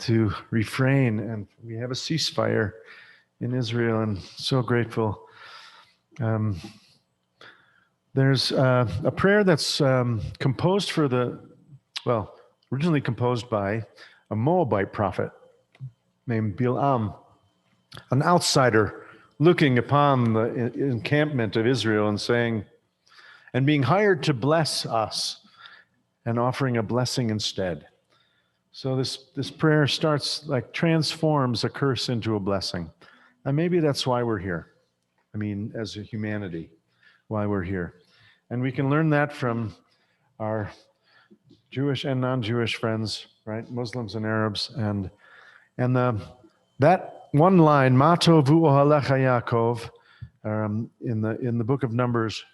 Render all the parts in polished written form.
to refrain, and we have a ceasefire in Israel, and so grateful. There's a prayer that's composed for originally composed by a Moabite prophet named Bilam, an outsider looking upon the encampment of Israel and saying, and being hired to bless us and offering a blessing instead. So this prayer transforms a curse into a blessing. And maybe that's why we're here. I mean, as a humanity, why we're here. And we can learn that from our Jewish and non-Jewish friends, right? Muslims and Arabs. And that one line, Ma tovu ohalecha Yaakov, in the book of Numbers,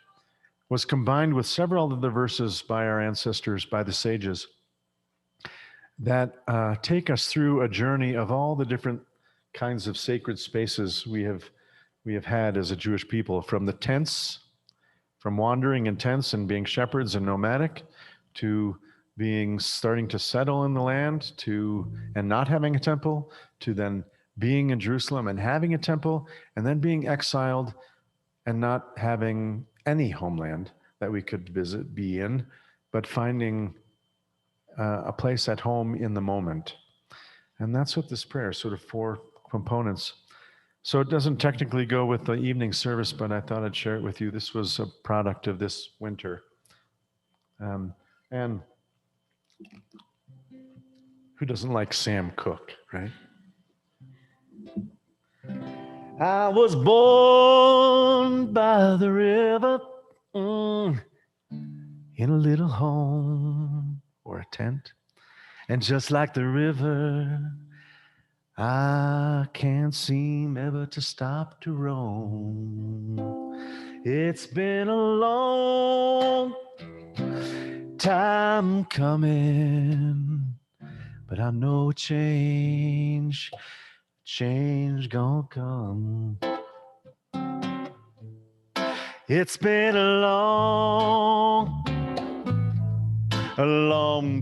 was combined with several other verses by our ancestors, by the sages, that take us through a journey of all the different kinds of sacred spaces we have had as a Jewish people, from the tents, from wandering in tents and being shepherds and nomadic, to starting to settle in the land, and not having a temple, to then being in Jerusalem and having a temple, and then being exiled and not having any homeland that we could be in, but finding a place at home in the moment. And that's what this prayer, sort of 4 components. So it doesn't technically go with the evening service, but I thought I'd share it with you. This was a product of this winter. And who doesn't like Sam Cooke, right? I was born by the river, in a little home or a tent. And just like the river, I can't seem ever to stop to roam. It's been a long time coming, but I know change gonna come. It's been a long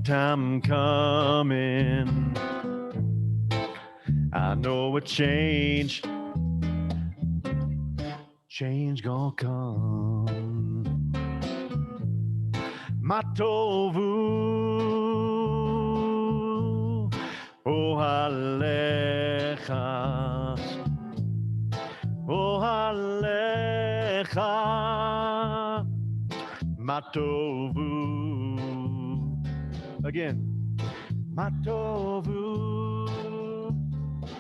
time coming. I know a change gonna come. Matovu ohalecha, ohalecha, matovu. Again, matovu.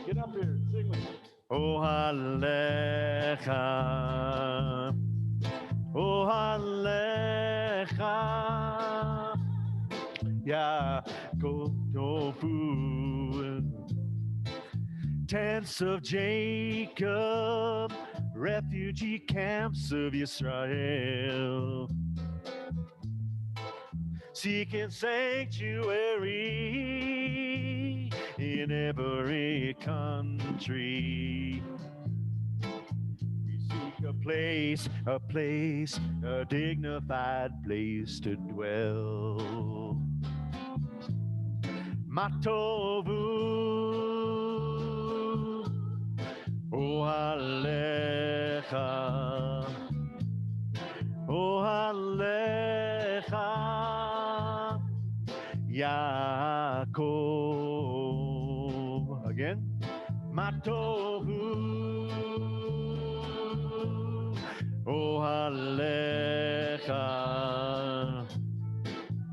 Get up here, sing with me. Ohalecha, ohalecha, Yaakov. Tents of Jacob, refugee camps of Israel, seeking sanctuary in every country. We seek a place, a dignified place to dwell. Matovu ohalecha, ohalecha, Yaakov. Again, matovu ohalecha,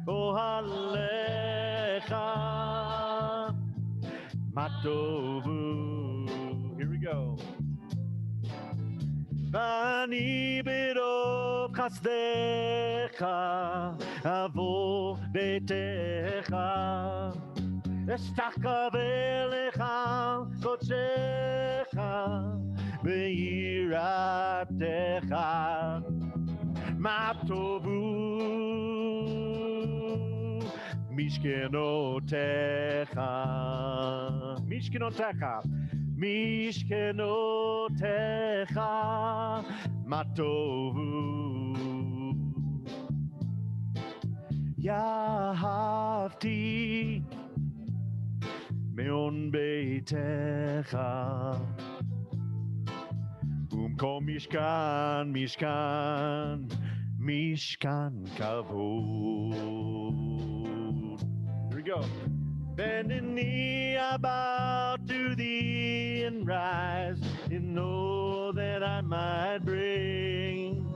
ohalecha, matovu. Here we go. Vani b'rov chasdecha avo betecha, אשתחווה לך קודשך ביראתך, מה טובו משכנותיך, משכנותיך, מה טובו. יהבתי meon beitecha. Kom mishkan, mishkan, mishkan kavod. Here we go. Bending knee, I bow to thee and rise, and know that I might bring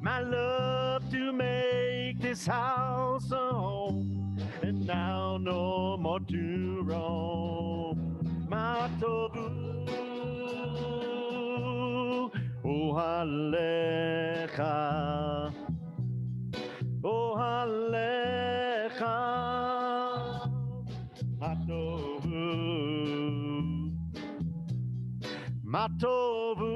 my love to make this house a home, and now no more to roam. My tovu, oh halecha, oh halecha, my tovu, my tovu,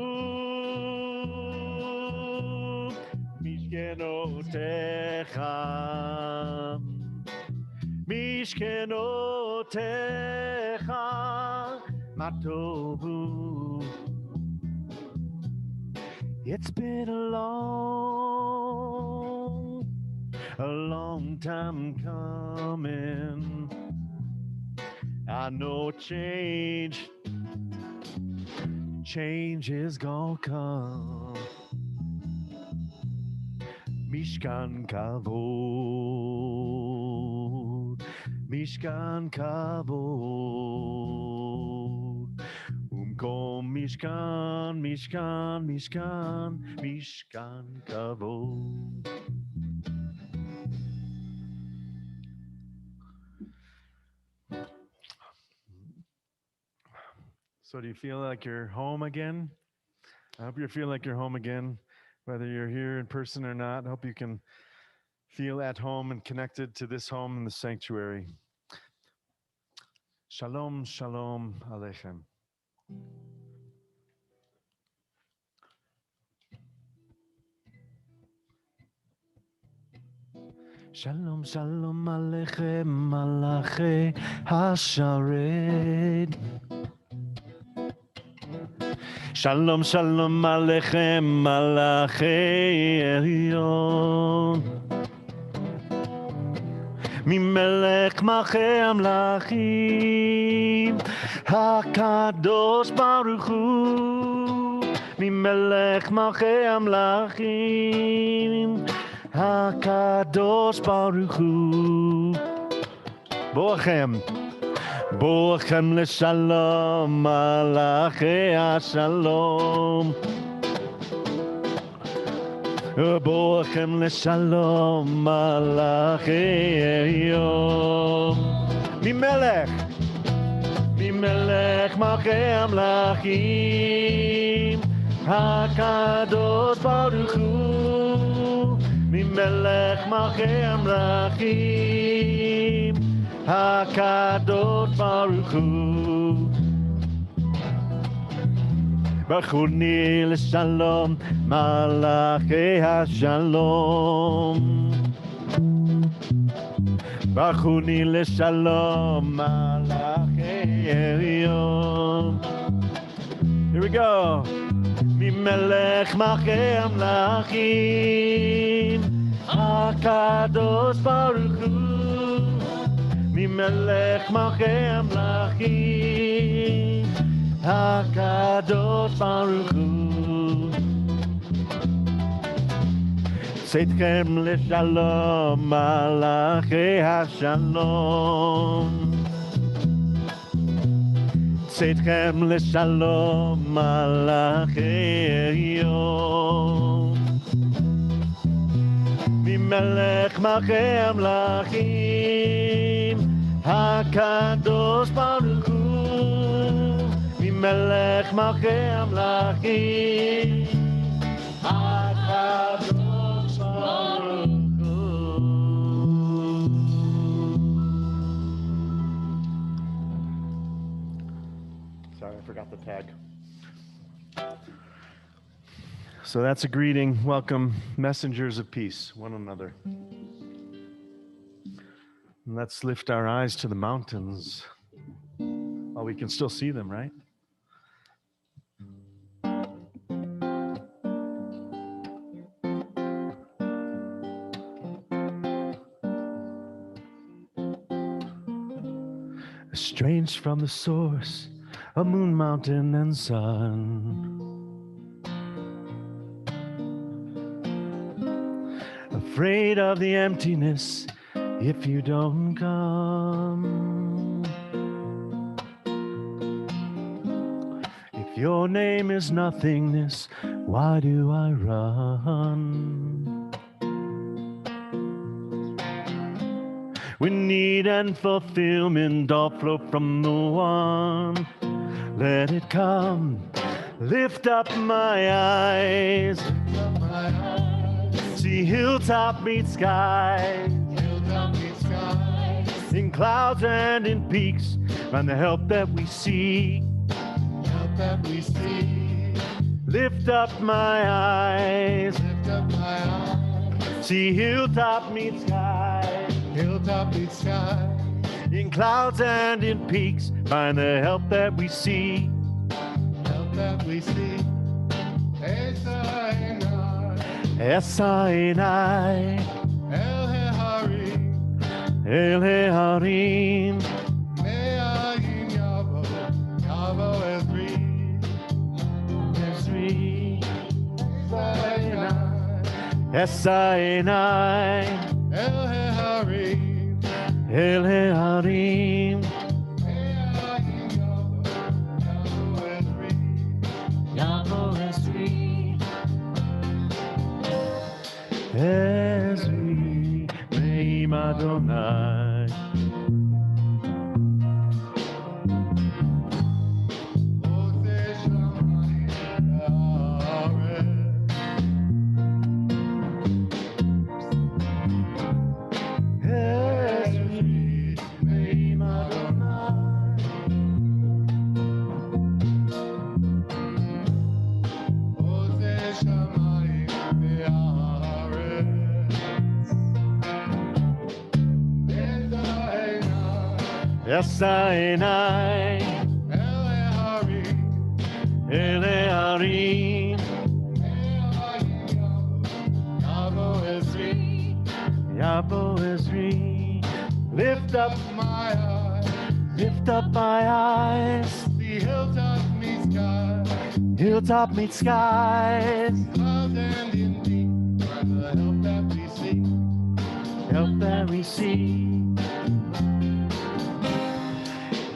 mishkenotecha, mishkenotecha, my tovu. It's been a long time coming. I know change is gonna come. Mishkan kavod, Mishkan kavod. Kom Mishkan, Mishkan, Mishkan, Mishkan kavod. So do you feel like you're home again? I hope you feel like you're home again, whether you're here in person or not. I hope you can feel at home and connected to this home in the sanctuary. Shalom, shalom aleichem. Shalom, shalom aleichem, malachi hasharet. Shalom, shalom aleichem, malachi elyon. Mimelech malchei amlachim, hakadosh baruch hu. Mimelech malchei amlachim, hakadosh baruch hu. Boachem. Boachem leshalom, malachei hashalom. Boachem leshalom, malachei elyon. Mimelech malchei amlachim, hakadosh baruch hu. Mimelech malchei amlachim, hakadosh baruch hu. Bachuni leshalom, malachei hashalom. Bachuni leshalom, malachei elyon. Here we go. Mimelech malchei amlachim, hakadosh baruch hu. Mimelech malchei amlachim, hakadosh baruch hu. Tzedchem leshalom, malachei hashalom. Tzedchem leshalom, malachei elyon. Mimelech malchei amlachim, hakadosh baruch hu. Mimelech malchei amlachim, hakadosh baruch hu. Sorry, I forgot the tag. So that's a greeting. Welcome, messengers of peace, one another. And let's lift our eyes to the mountains. Oh, we can still see them, right? estranged from the source of moon, mountain, and sun. Afraid of the emptiness if you don't come. If your name is nothingness, why do I run? When need and fulfillment all flow from the one, let it come. Lift up my eyes. Lift up my eyes. See hilltop meet sky. Hilltop meet sky. In clouds and in peaks, find the help that we seek. Help that we see. Lift up my eyes. Lift up my eyes. See hilltop meet sky. Hilltop meet sky. In clouds and in peaks, find the help that we see. Help that we see. Esainai, El Harim, El Harim, Me'ayin Yavo, Yavo Ezri, Esainai, El Harim, El Harim, Me'ayin Yavo, Yavo Ezri, Ezri, Me'im Adonai. Esainai, El Harim, El Harim, Yavo Ezri, Yavo Ezri. Lift up, my eyes, lift up my eyes. the hilltop meet sky, Hilltop meet skies. clouds and in deep, find the help that we seek. Help that we see.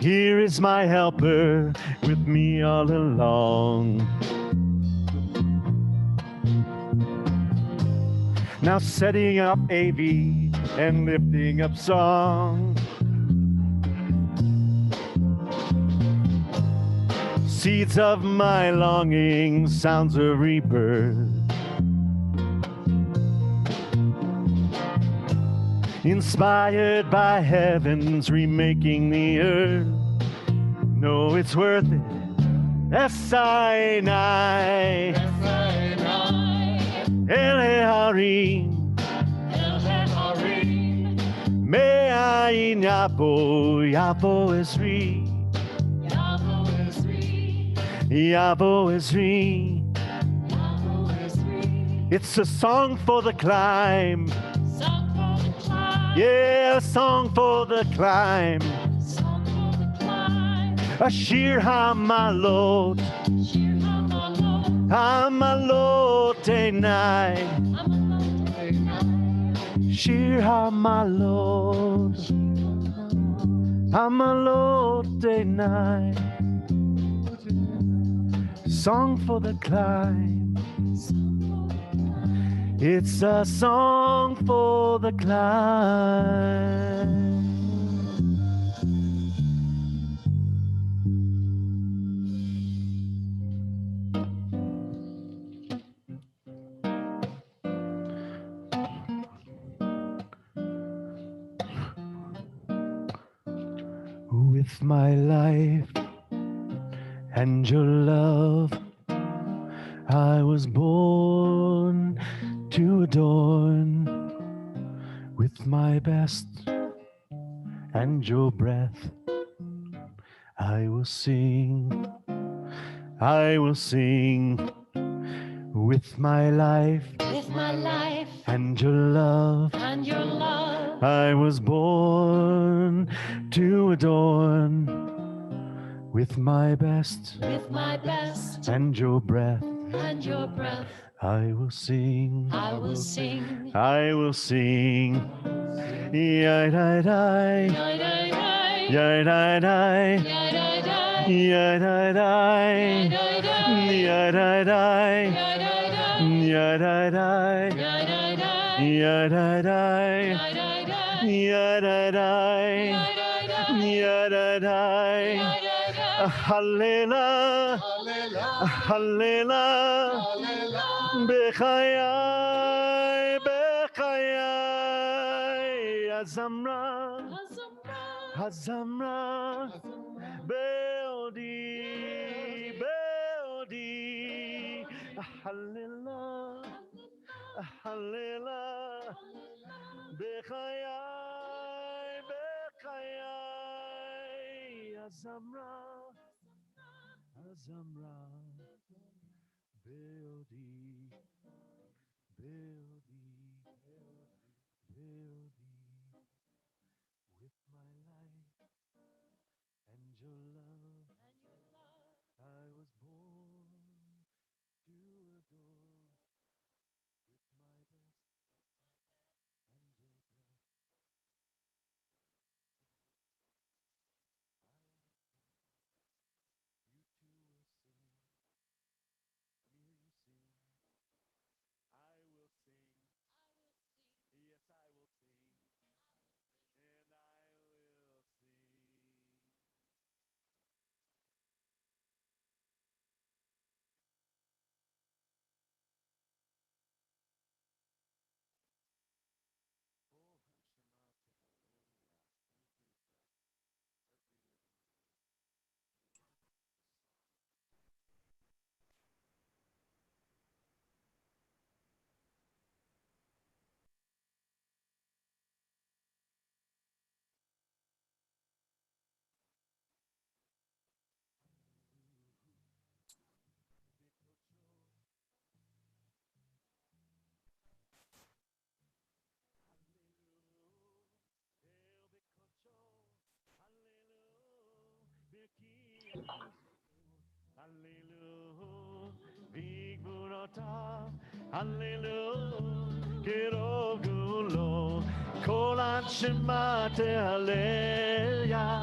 Here is my helper with me all along. Now setting up AV and lifting up song. Seeds of my longing, sounds of rebirth. Inspired by heavens remaking the earth. No, it's worth it. Esainai, El Harim, Me'ayin Yavo, Yavo Ezri, Yavo Ezri. It's a song for the climb. Yeah, a song for the climb. A shir hamalot, hamalot enai. Shir hamalot, hamalot enai. Song for the climb. It's a song for the climb. With my life and your love, I was born to adorn. With my best and your breath, I will sing, I will sing. With my life With my life and your love, and your love, I was born to adorn with my best with my best and your breath. and your breath. I will sing. I will sing. I will sing. Yai-dai-dai. Yai-dai-dai. Yai-dai-dai. Yai-dai-dai. Yai-dai-dai. Yai-dai-dai. Yai-dai-dai. Yai-dai-dai. Yai-dai-dai. Yai-dai-dai. Yai-dai-dai. Yai-dai-dai. Yai-dai-dai. Hallelujah. Hallelujah. Bechayai. Bechayai. Azamra. Hazamra. Beodi. Beodi. Hallelujah. Hallelujah. Bechayai. Bechayai. Azamra. Azamra. Beodi. Beodi. Beodi. With my life and your love, I was born to adore with my best and your breath. You too will sing, will you sing? I will sing, yes, I will sing, and I will sing. Hallelujah, big burota, hallelujah, kirogulo, kolan shemate hallelujah,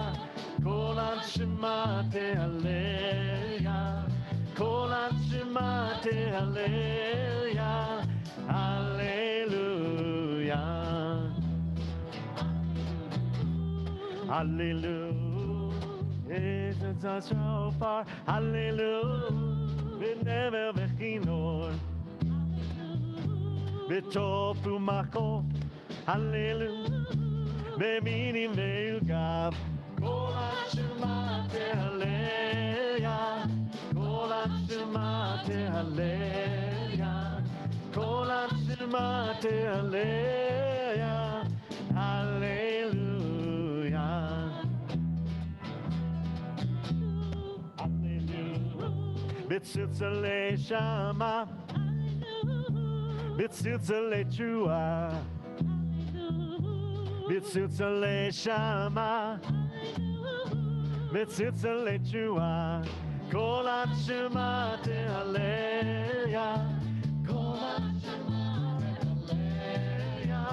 kolan shemate hallelujah, kolan shemate hallelujah, hallelujah, hallelujah. It's a shofar, hallelujah, b'never v'chinor, b'tov u'machov, hallelujah, b'minim ve'ugav, kol ha'shema tehaleya, kol ha'shema tehaleya, kol ha'shema tehaleya, hallelujah. Bitzitzale shama, bitzitzale chua, bitzitzale shama, bitzitzale chua, kol ha'shema tehaleya, kol ha'shema tehaleya,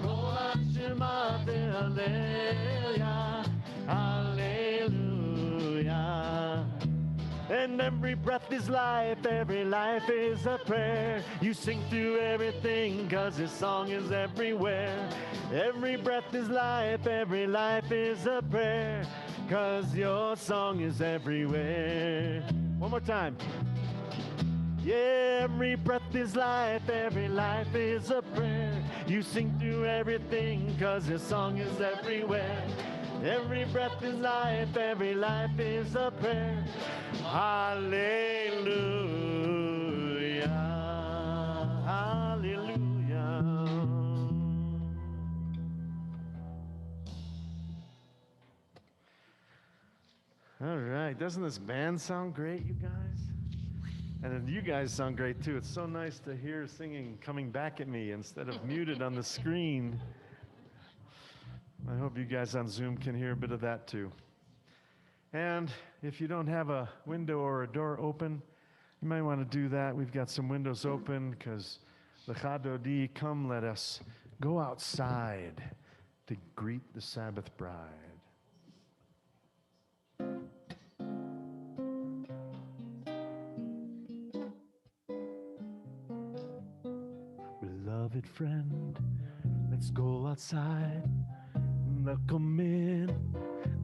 kol ha'shema tehaleya, hallelujah. And every breath is life, every life is a prayer. You sing through everything, cause this song is everywhere. Every breath is life, every life is a prayer, cause your song is everywhere. One more time. Yeah, every breath is life, every life is a prayer. You sing through everything, cause your song is everywhere. Every breath is life, every life is a prayer. Hallelujah, hallelujah. All right, doesn't this band sound great, you guys? And you guys sound great too. It's so nice to hear singing coming back at me instead of muted on the screen. I hope you guys on Zoom can hear a bit of that too. And if you don't have a window or a door open, you might want to do that. We've got some windows open because Lecha Dodi, come let us go outside to greet the Sabbath bride. Beloved friend, let's go outside and welcome in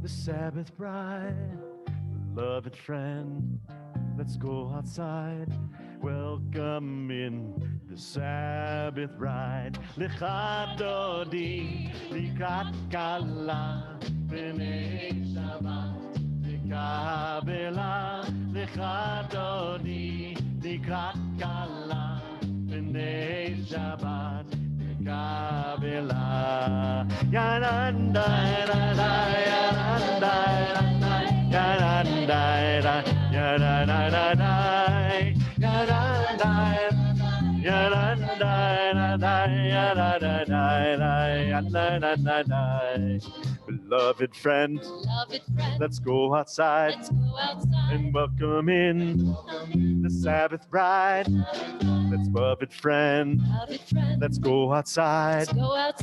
the Sabbath bride. Beloved friend, let's go outside, welcome in the Sabbath bride. Lecha Dodi, Likat Kala, B'nei Shabbat, Lekabela. Lecha Dodi, Likat Kala, B'nei Shabbat, Lekabela. Yananda, Yananda, Yananda, Yananda, Beloved friend, let's go outside and welcome in the Sabbath bride. Let's beloved friend, let's go outside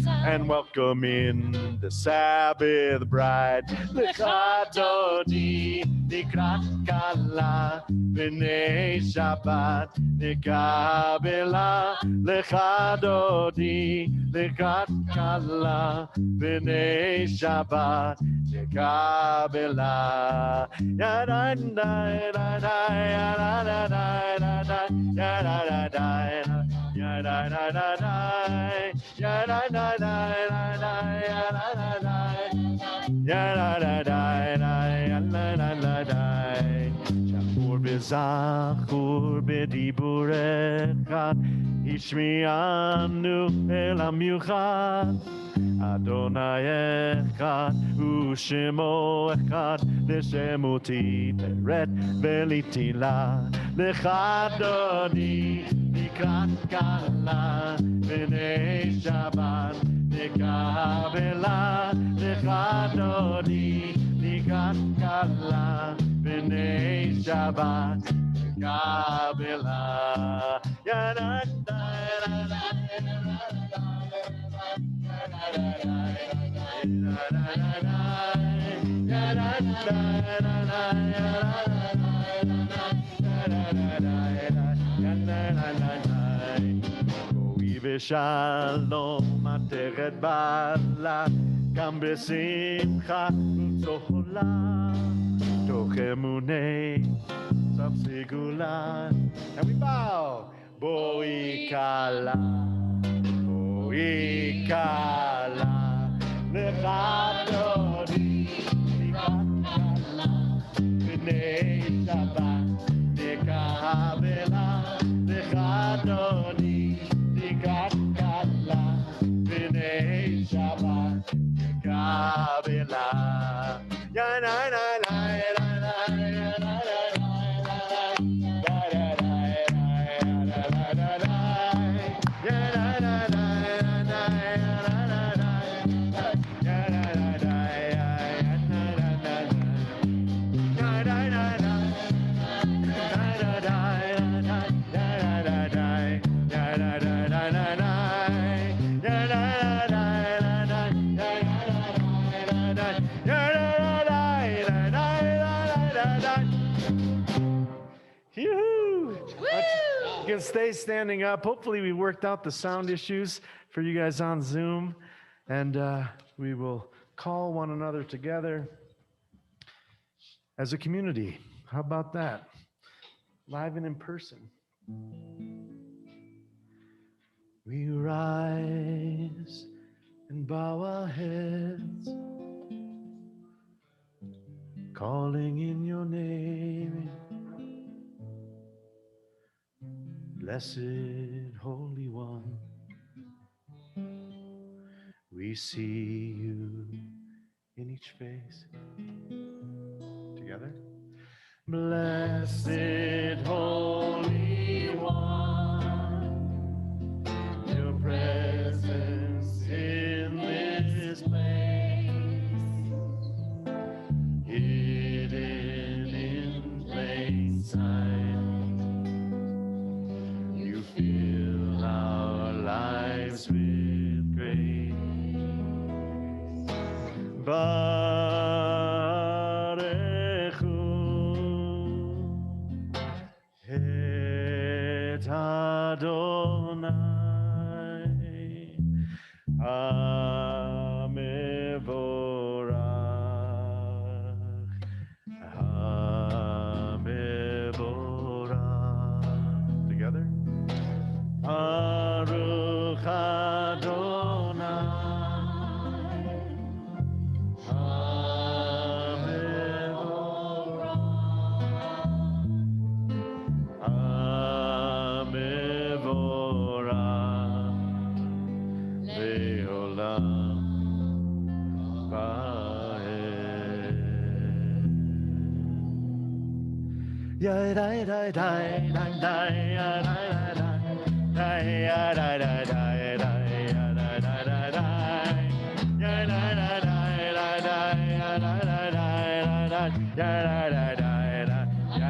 and welcome in the Sabbath bride. Lecha Dodi, Likrat Kala, B'nei Shabbat, Lekabela. Lecha Dodi, Likrat Kala, B'nei Shabbat, Lekabela. Yadanda, yadanda, yadanda, yadanda, Shachur b'zachur b'diburecha, Ishmi'anu el hamiuchad. Adonai echad, u'shemo echad, l'shemu tiferet v'litila. Lecha Dodi, Likrat Kala, B'nei Shabbat, Lekabela. Lecha Dodi, Likrat Kala, B'nei Shabbat, Lekabela. Yananda, Shalom ateret bala, גם בשמחה וצהלה, תוך אמוני סף סגולה. And we bow. בואי קלה, בואי קלה, לך דודי, קלה, בני שבת, נקבלה, לך דודי, קלה, בני שבת, נקבלה. יא נה נה נה נה נה נה You can stay standing up. Hopefully we worked out the sound issues for you guys on Zoom, and we will call one another together as a community. How about that? Live and in person. We rise and bow our heads, calling in your name. Blessed Holy One, we see you in each face. Together. Blessed Holy One, your presence in this place. lives with grace. Barechu et Adonai Hamevorach Hamevorach. Together. Baruch Adonai Hamevorach Leolam Vaed. Ya dai dai dai dai dai ya dai dai dai ya dai dai dai dai ya dai dai dai dai ya dai dai dai dai dai ya dai dai dai dai ya dai dai dai dai ya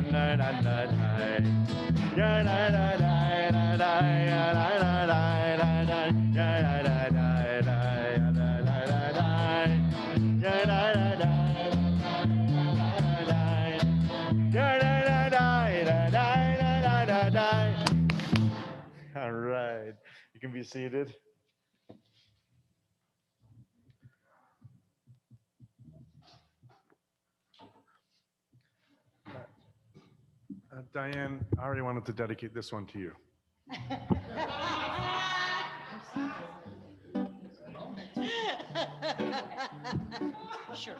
dai dai dai dai ya dai dai dai dai dai ya dai dai dai dai dai ya dai dai dai dai ya dai dai dai dai ya dai dai dai All right, you can be seated. Diane, I already wanted to dedicate this one to you. Sure.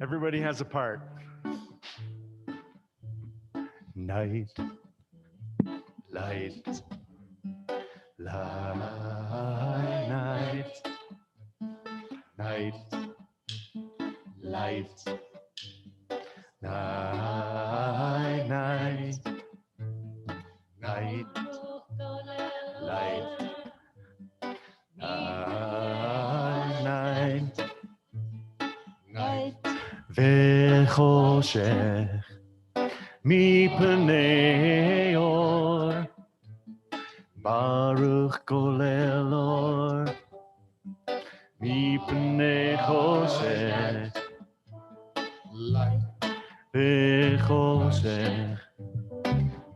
Everybody has a part. Night, light, light, night, night, light, night, night, night, light, night, night, v'choshech mipnei or, Baruch golel or, mipnei choshech, Light. v'choshech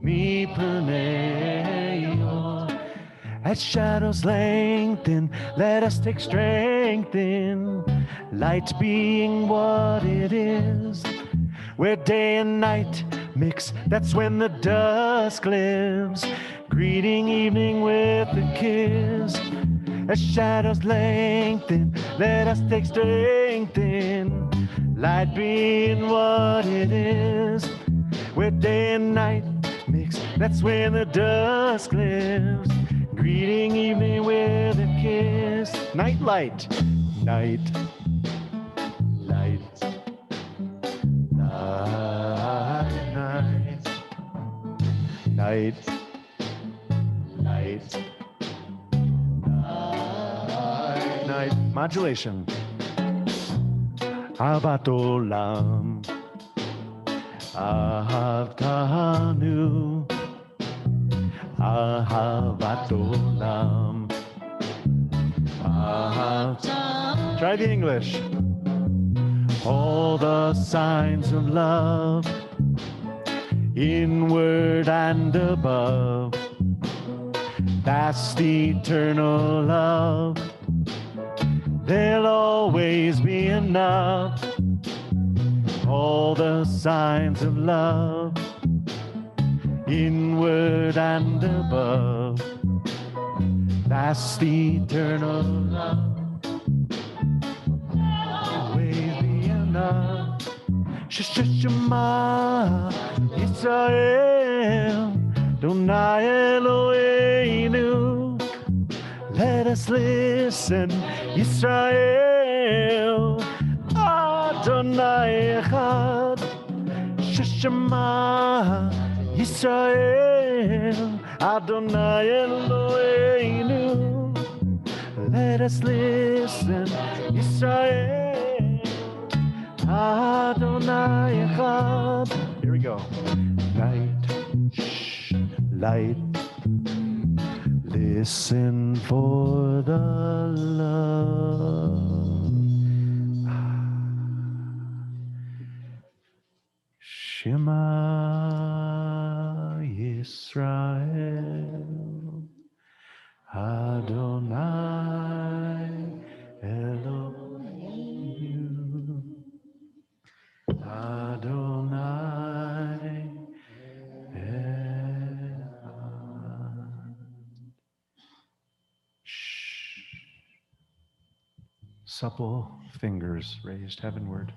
mipnei or. As shadows lengthen, let us take strength in light being what it is. Where day and night mix, that's when the dusk lives. Greeting evening with a kiss. As shadows lengthen, let us take strength in light being what it is. Where day and night mix, that's when the dusk lives. Greeting evening with a kiss. Night light, night, light, night, night, night, night, night. Modulation. Ahavat olam, ahavtanu. Ahavat olam. Try the English. All the signs of love, inward and above. That's the eternal love. There'll always be enough. All the signs of love, inward and above. That's the eternal love. Always be enough. Shema Yisrael, Donai Eloheinu. Let us listen, Yisrael, Adonai Echad. Shema Yisrael, Adonai Eloheinu. Let us listen, Yisrael, Adonai Echad. Here we go. Night, light. Listen for the love. Shema Yisrael, Adonai Elohim, Adonai Echad. Shh. Supple fingers raised heavenward,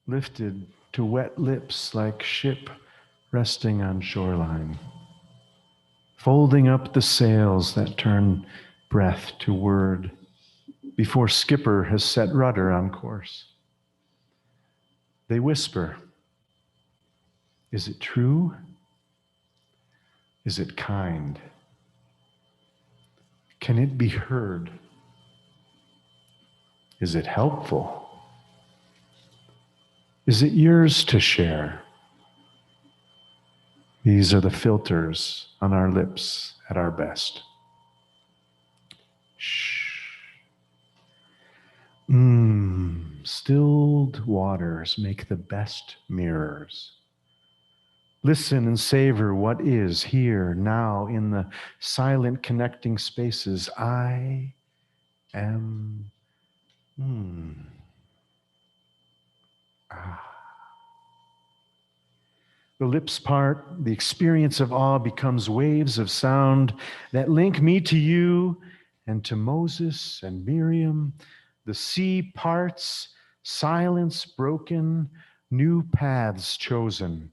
lifted to wet lips like ship resting on shoreline, folding up the sails that turn breath to word before skipper has set rudder on course. They whisper, is it true? Is it kind? Can it be heard? Is it helpful? Is it yours to share? These are the filters on our lips at our best. Shh. Stilled waters make the best mirrors. Listen and savor what is here now in the silent connecting spaces. I am. The lips part, the experience of awe becomes waves of sound that link me to you and to Moses and Miriam. The sea parts, silence broken, new paths chosen.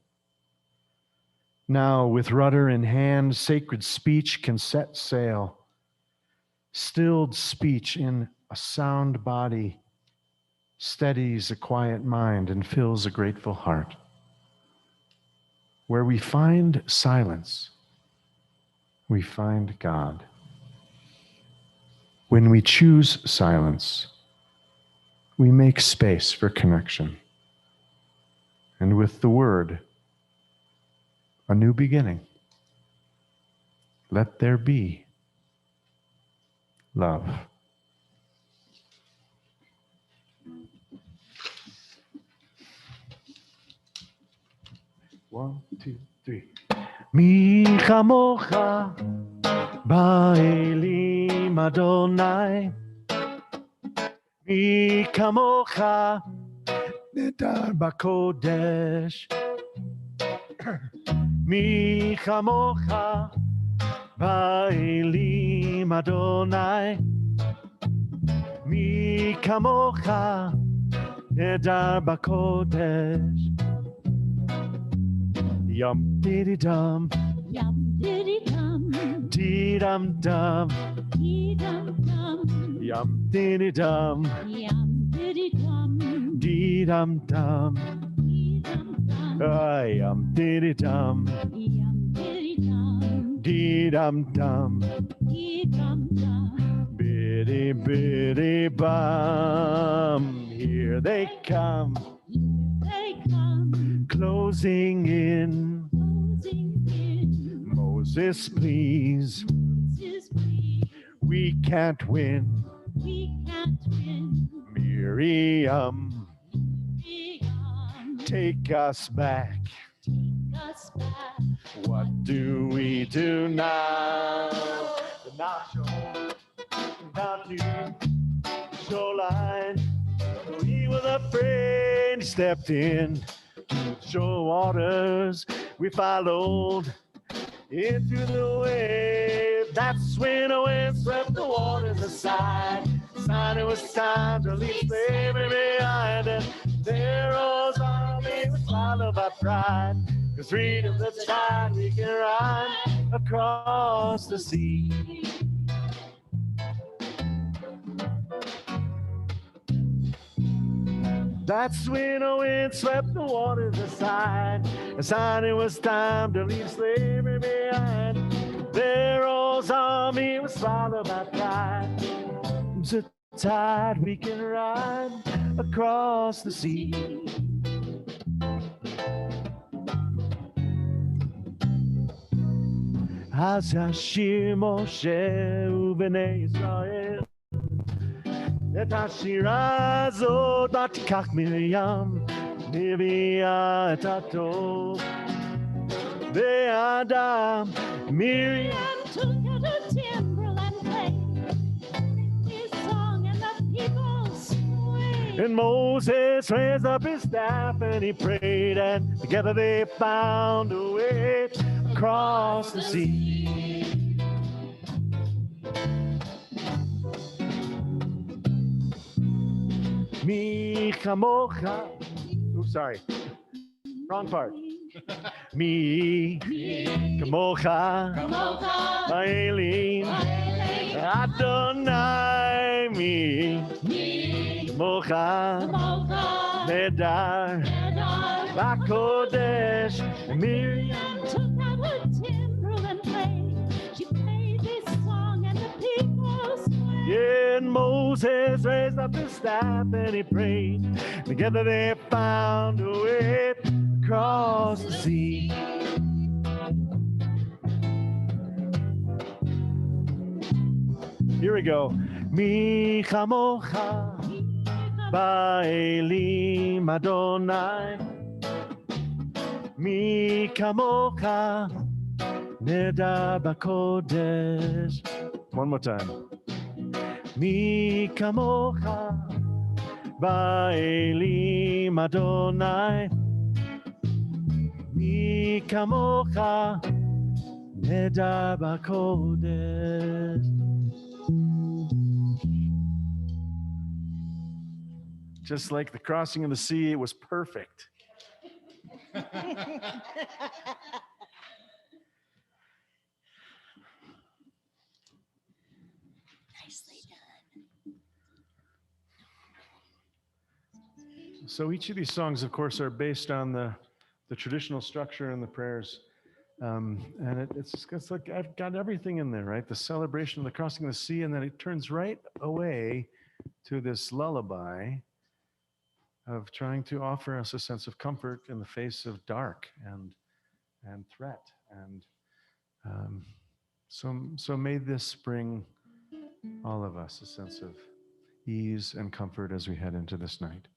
Now, with rudder in hand, sacred speech can set sail. Stilled speech in a sound body steadies a quiet mind and fills a grateful heart. Where we find silence, we find God. When we choose silence, we make space for connection. And with the word, a new beginning. Let there be love. One, two, three. Mi chamocha ba'elim Adonai. Mi kamocha nedar b'kodesh. Mi chamocha ba'elim Adonai. Mi kamocha nedar b'kodesh. Yum diddy dum, Yum diddy dum, dee dum dum, dee dum dum, yum diddy dum, yum diddy dum, dee dum dum, dee dum dum, yum diddy dum, yum diddy dum, dee dum dum, dee dum dum. biddy biddy bum. Here they come, Here they come, closing in. closing in. Moses, please, Moses, please, we can't win. we can't win. Miriam, Miriam, take us back. take us back. What do we do now? The nacho, down to shoreline. He was afraid, he stepped in to the shore waters. We followed into the wave. That's when a wind swept the waters aside. Sign it was time to leave slavery behind. And there rose army with swallowed by pride. Cause freedom's the tide we can ride across the sea. That's when a wind swept the waters aside. A sign it was time to leave slavery behind. Pharaoh's army was swallowed by pride. It's a tide we can ride across the sea. אז השיר משה ובני ישראל. את השירה הזאת תיקח מרים, נביאה את הטוב באדם. מרים And took out a timbrel and played his song, and the people swayed. and Moses raised up his staff and he prayed, and together they found a way across the sea. Mi chamocha. Oh, sorry. Wrong part. Mi chamocha. Kamocha, Ma'elim. Ma'elim, Adonai. Mi chamocha. Kamocha, Nedar. Nedar. Bakodesh. Miriam. And took out her timbrel and played. She played this song, and the people swayed. And Moses raised up his staff and he prayed. Together they found a way across the sea. Here we go. Mi chamocha ba'elim Adonai. Mi kamocha neda bakodesh. One more time. Mi kamocha ba'elim Adonai. Mi kamocha neda bakodesh. Just like the crossing of the sea, it was perfect. Nicely done. So each of these songs, of course, are based on the traditional structure and the prayers. And it's like I've got everything in there, right? The celebration of the crossing of the sea, and then it turns right away to this lullaby of trying to offer us a sense of comfort in the face of dark and threat. And so may this bring all of us a sense of ease and comfort as we head into this night.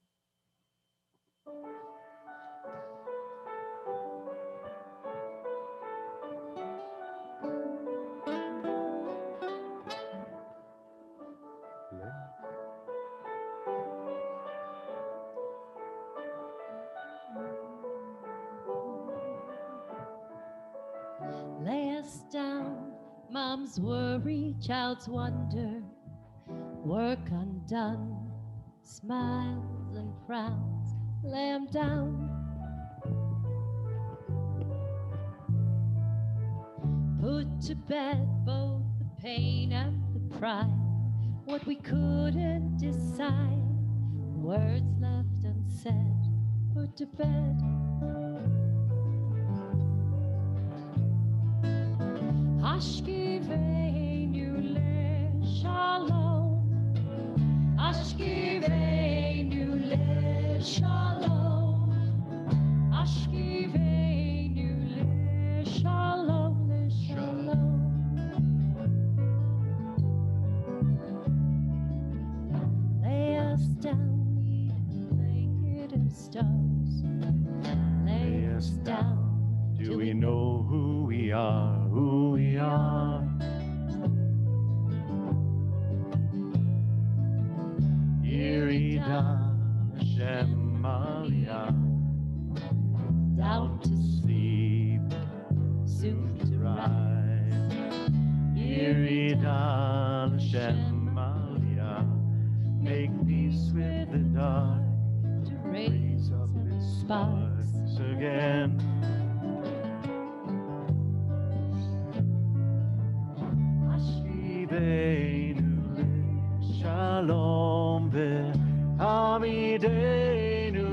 Lay us down, mom's worry, child's wonder, work undone, smiles and frowns, lay 'em down. Put to bed both the pain and the pride, what we couldn't decide, words left unsaid, put to bed. Ashkiveinu le shalom. Ashkiveinu le shalom. Ashkiveinu le shalom, le shalom. Lay us down, neath a blanket of stars. Lay us down. Do we know who we are? Who we are? Yeridan Hashem Aliyah, Down to sleep, soon to rise. Yeridan Hashem Aliyah, make peace with the dark, To raise up up its sparks. sparks again. Shalom ve'amidenu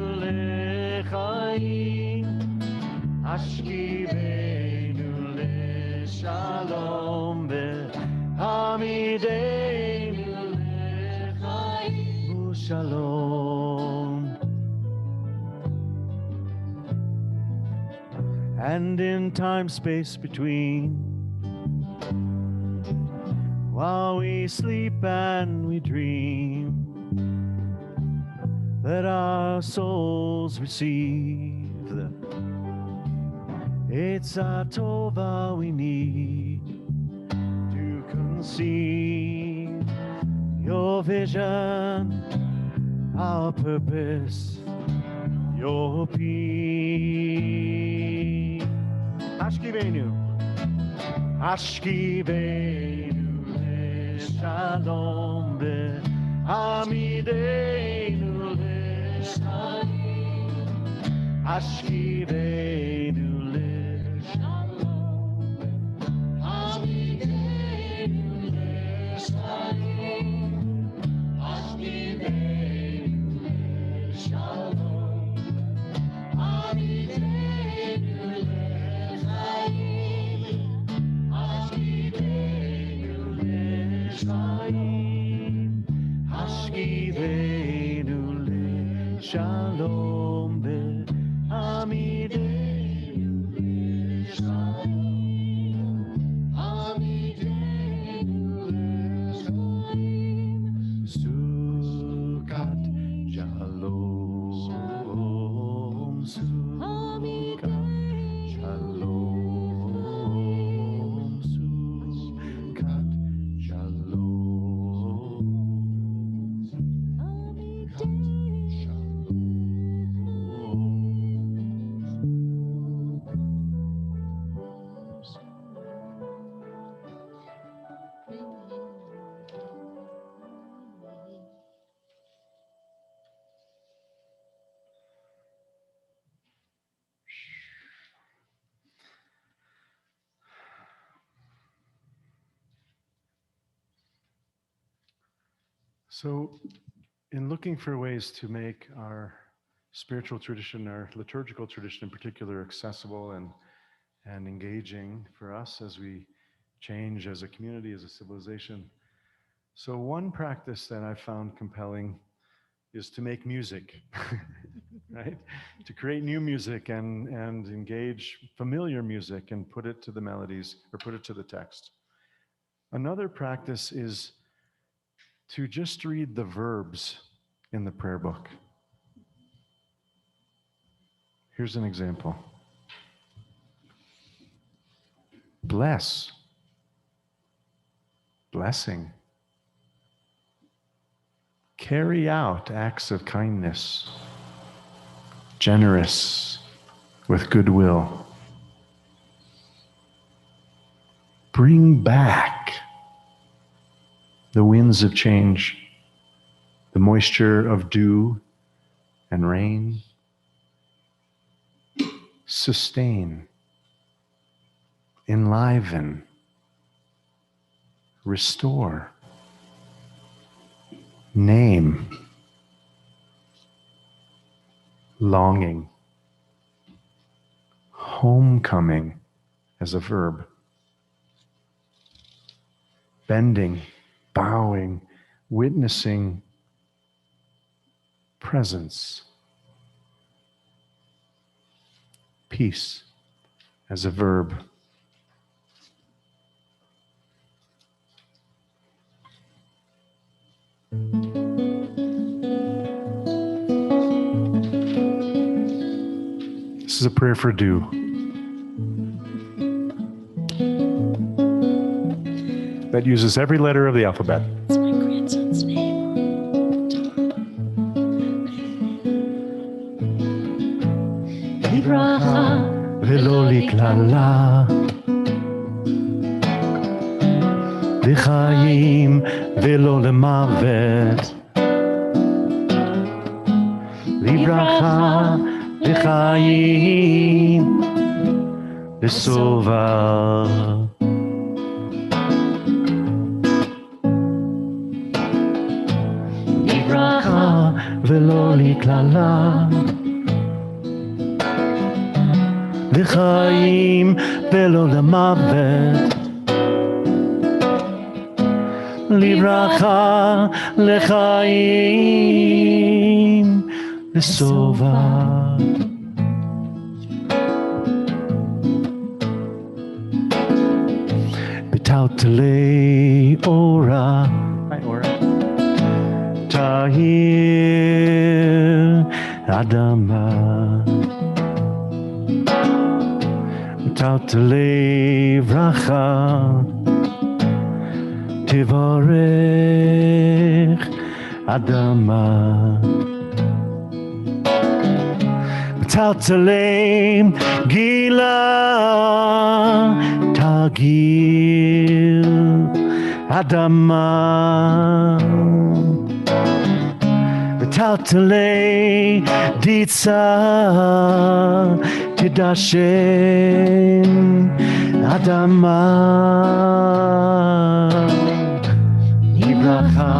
lechaim. Ashkivenu le'shalom ve'amidenu lechaim. Shalom. And in time space between, while we sleep and we dream. Let our souls receive the Eitzah Tova we need to conceive your vision, our purpose, your peace. Ashkivenu, Ashkivenu leShalom ve'amidenu leShalom, Ashkivenu leShalom ve'amidenu leShalom, Ashkivenu leShalom ve'amidenu leChaim, Ashkivenu leChaim, Ashkivenu leShalom ve'amidenu leChaim, amidenu leChaim. Sukkot Shalom, Sukkot Shalom, Sukkot Shalom, So, in looking for ways to make our spiritual tradition, our liturgical tradition in particular, accessible and engaging for us as we change as a community, as a civilization. So one practice that I found compelling is to make music, right? To create new music and engage familiar music and put it to the melodies or put it to the text. Another practice is to just read the verbs in the prayer book. Here's an example. Bless, blessing. Carry out acts of kindness, generous with goodwill. Bring back the winds of change, the moisture of dew and rain. Sustain, enliven, restore, name, longing, homecoming as a verb, bending, bowing, witnessing, presence, peace as a verb. This is a prayer for dew. That uses every letter of the alphabet. It's my grandson's name. Libracha Velo liklala, L'chaim velo lemavet. Libracha, l'chaim, l'sova. Libracha velo liklala, L'chaim velo lemavet. Libracha, l'chaim, l'sova. Tautele ora. Hi, Ora. Tahir Adama. Tautele vracha. Tivarech Adama. Tautele Gila. Tagil Adama. Tautele Ditsa Tidashem Adama. Libracha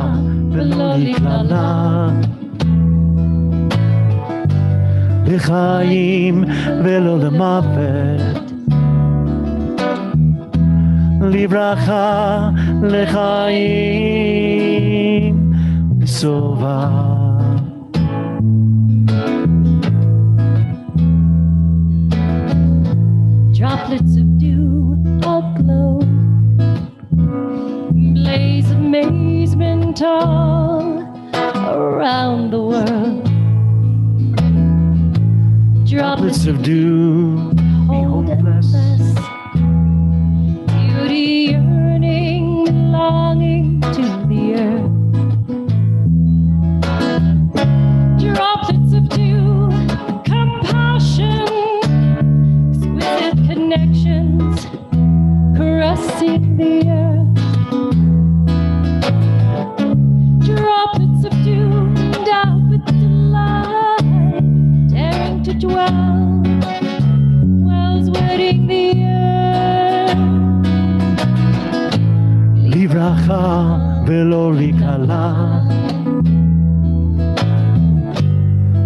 velo liklala L'chaim velo lemavet Libracha l'chaim Sova. Droplets of dew all glow, blaze amazement all around the world. Droplets of dew, behold and bless, beauty yearning, belonging to the earth. Droplets of dew, compassion, exquisite connections, caressing the earth. Droplets of dew, endowed with delight, daring to dwell, wells wetting the earth. Livracha velo likala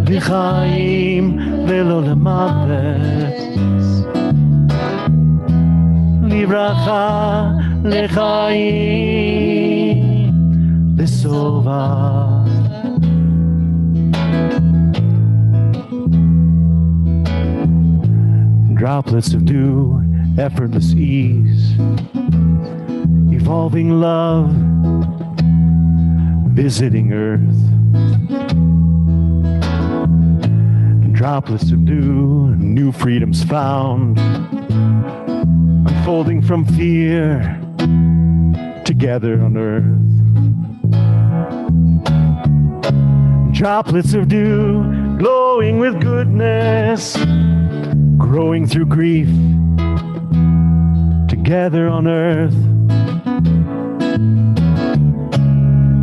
L'chaim velo lemavet Livracha l'chaim L'sova. Droplets of dew, effortless ease, evolving love, visiting earth. Droplets of dew, new freedoms found, unfolding from fear, together on earth. Droplets of dew, glowing with goodness, growing through grief, together on earth.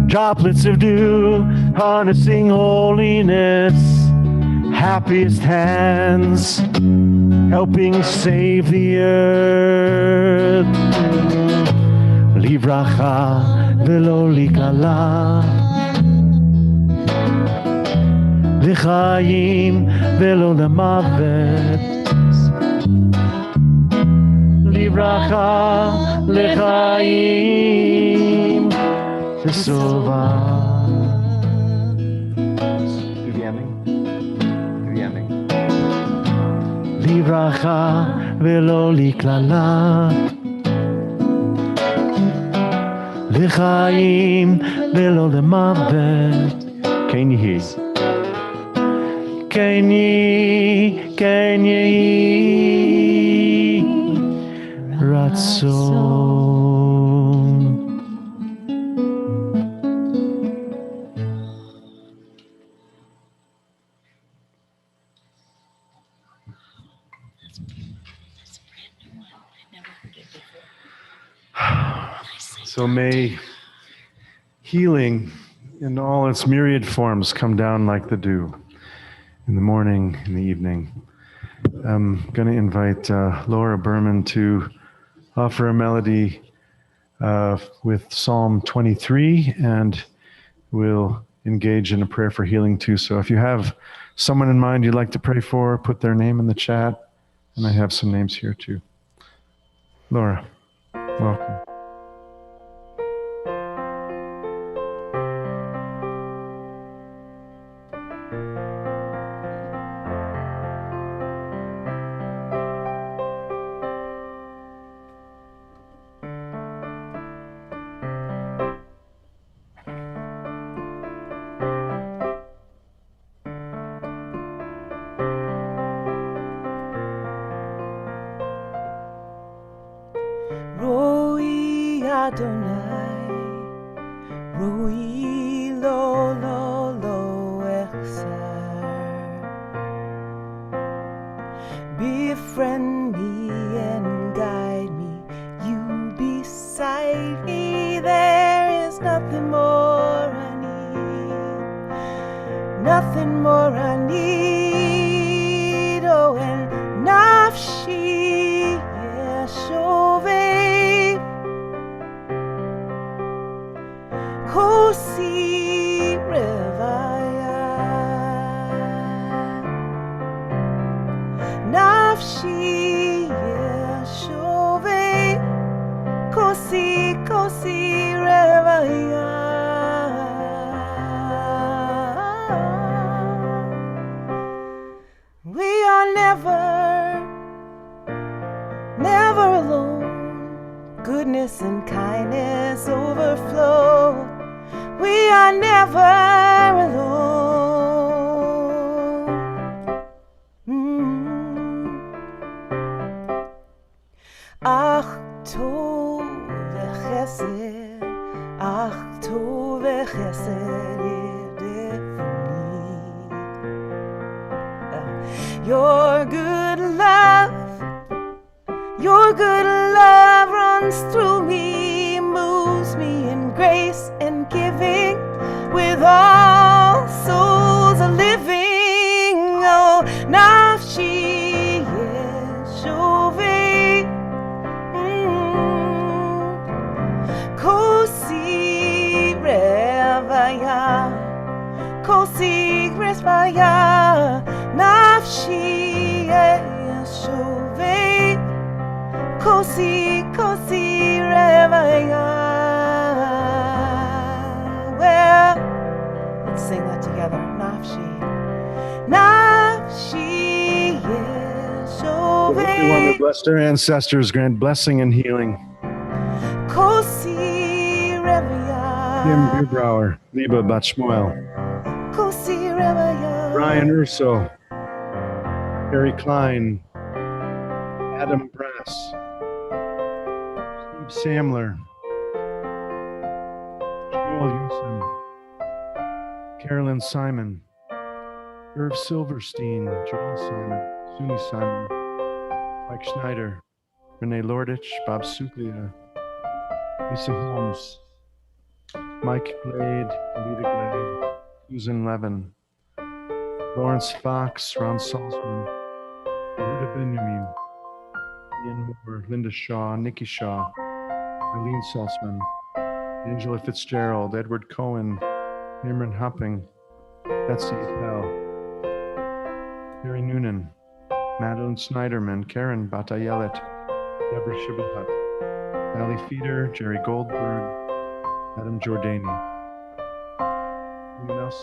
Droplets of dew, harnessing holiness, happiest hands, helping save the earth. Livracha velo likala L'chaim velo lemavet Livracha l'chaim L'sova. Do the ending. Do the ending. Livracha velo liklala L'chaim velo lemavet. Can you hear? Can ye Ratzon. So may healing in all its myriad forms come down like the dew in the morning, in the evening. I'm going to invite Laura Berman to offer a melody with Psalm 23, and we'll engage in a prayer for healing too. So if you have someone in mind you'd like to pray for, put their name in the chat, and I have some names here too. Laura, welcome. nothing more I need. Oh, and nafshi yeshoveh kosi revaya. Nafshi yeshoveh kosi revaya. We are never alone. Goodness and kindness overflow. We are never alone. Ach tov v'chesed, ach tov v'chesed your good love runs through me, moves me in grace and giving, with all souls a living. Oh, nafshi yeshoveh kosi revaya, kosi revaya. Nafshi yeshoveh kosi revaya. Well, let's sing that together. Nafshi Everyone yeshoveh that blessed our ancestors, grant blessing and healing. kosi revaya. Jim Bubrower, Liba Batshmuel, Kosi revaya. Brian Urso, Harry Klein, Adam Brass, Steve Samler, Joel Houston, Carolyn Simon, Irv Silverstein, Joel Simon, Suni Simon, Mike Schneider, Renee Lordich, Bob Suklia, Lisa Holmes, Mike Glade, Alita Glade, Susan Levin, Lawrence Fox, Ron Salzman, Rita Benjamin, Ian Moore, Linda Shaw, Nikki Shaw, Eileen Salzman, Angela Fitzgerald, Edward Cohen, Cameron Hopping, Betsy Appel, Harry Noonan, Madeline Snyderman, Karen Batayelet, Deborah Shibahat, Sally Feeder, Jerry Goldberg, Adam Jordani. Anyone else?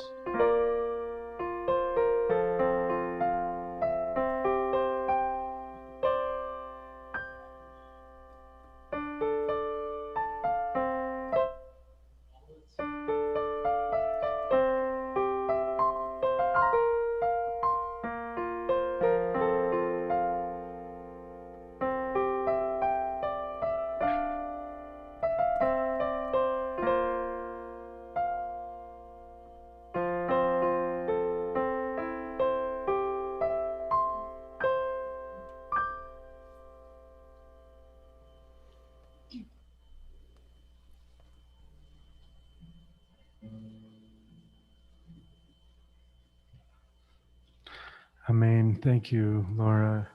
Amen. Thank you, Laura.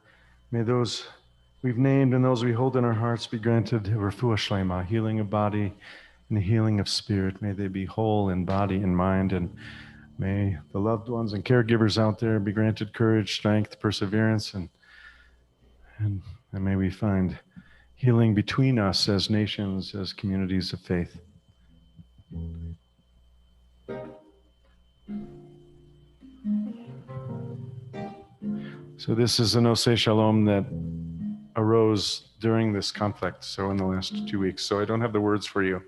May those we've named and those we hold in our hearts be granted refuah shlema, healing of body and the healing of spirit. May they be whole in body and mind, and may the loved ones and caregivers out there be granted courage, strength, perseverance, and may we find healing between us as nations, as communities of faith. So this is an Oseh Shalom that arose during this conflict, so in the last 2 weeks. So I don't have the words for you.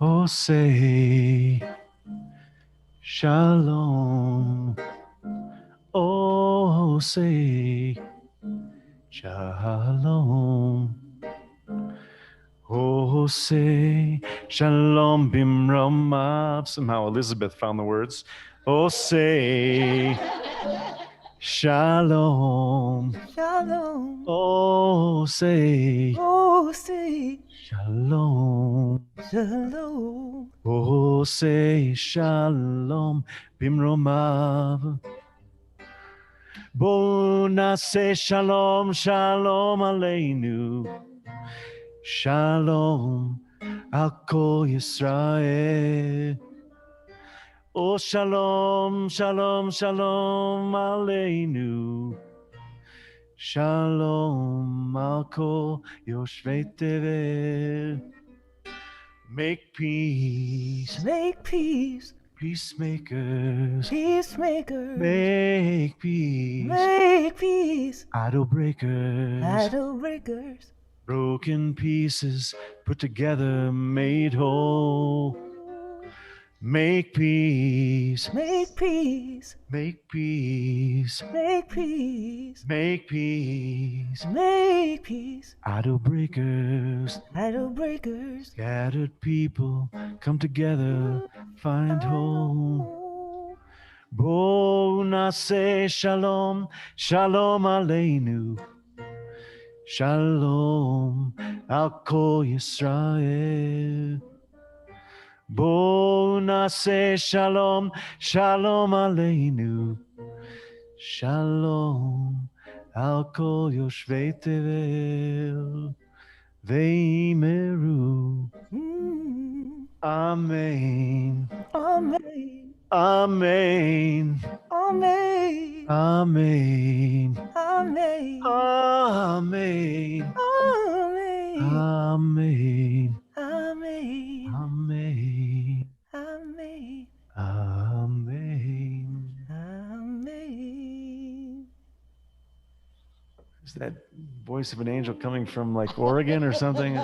Oseh Shalom, Oseh Shalom, Oseh Shalom Bimromav. Somehow Elizabeth found the words. Oseh Shalom. Shalom. Oh, say Oh, say shalom. shalom. Oh, say shalom. Bimromav. Bo nase shalom, shalom aleinu. Shalom al kol Yisrael. Oh, shalom, shalom, shalom aleinu. Shalom al kol yoshvei tevel. Make peace, Make peace, peacemakers. peacemakers. Make peace, Make peace, idol breakers. idol breakers. Broken pieces put together, made whole. Make peace, Make peace, make peace, make peace, make peace. make peace, Idol breakers, idol breakers. scattered people come together, find home. Bo nase shalom, shalom aleinu. Shalom al kol Yisrael. Bo nase shalom, shalom aleinu. Shalom al kol yoshvei tevel. Veimeru. Amen. Amen. Amen. Amen. Amen. Amen. Amen. Amen. Amen. Amen. Amen. Amen. Amen. Amen. Is that voice of an angel coming from like Oregon or something?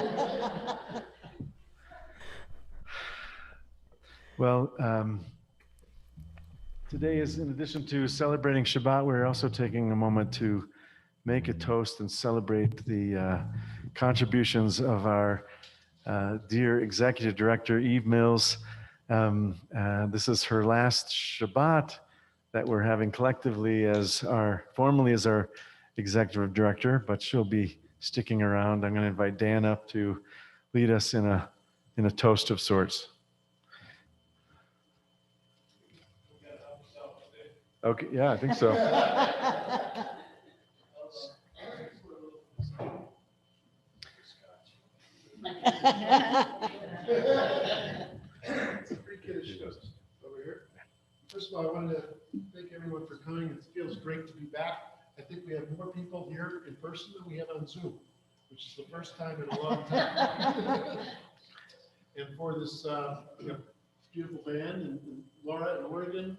Well, today is, in addition to celebrating Shabbat, we're also taking a moment to make a toast and celebrate the contributions of our dear executive director, Eve Mills. This is her last Shabbat that we're having collectively formally as our executive director, but she'll be sticking around. I'm going to invite Dan up to lead us in a toast of sorts. Okay, yeah, I think so. Over here. First of all, I wanted to thank everyone for coming. It feels great to be back. I think we have more people here in person than we have on Zoom, which is the first time in a long time. And for this beautiful band and Laura in Oregon